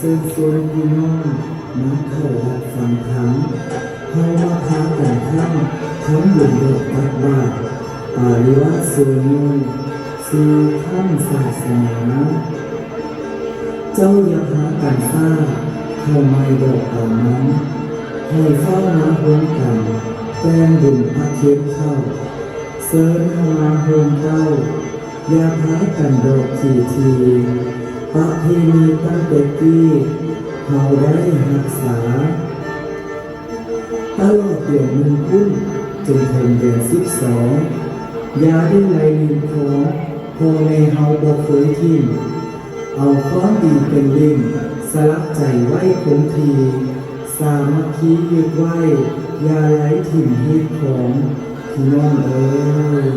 ชิญชวนพี่น้องมาเข้ารับฟังธรรมเฮามาพากันทำบุญดอกตักบาตรปาริวาสโสโนสู่ข้ามศาสนาเจ้าอย่าพากันซ่าเข้าไม่ดอกเอานั้นให้เฝ้ามาโฮมกันแป้งบุญพระเทียนเข้าเสริญเข้ามาโฮมเข้าอย่าพากันดอกทีประเพณีตั้งแต่กี้เฮาได้รักษาตลอดเดือน1 กุมจนถึงเดือน12อย่าได้ไหลลืมของพ่อแม่เฮาบ่เคยทิ้งเอาความดีเป็นลิ่มสลักใจไว้คงทีสามัคคียึดไว้อย่าไหลถิ่มเหตุของพี่น้องเอ้ย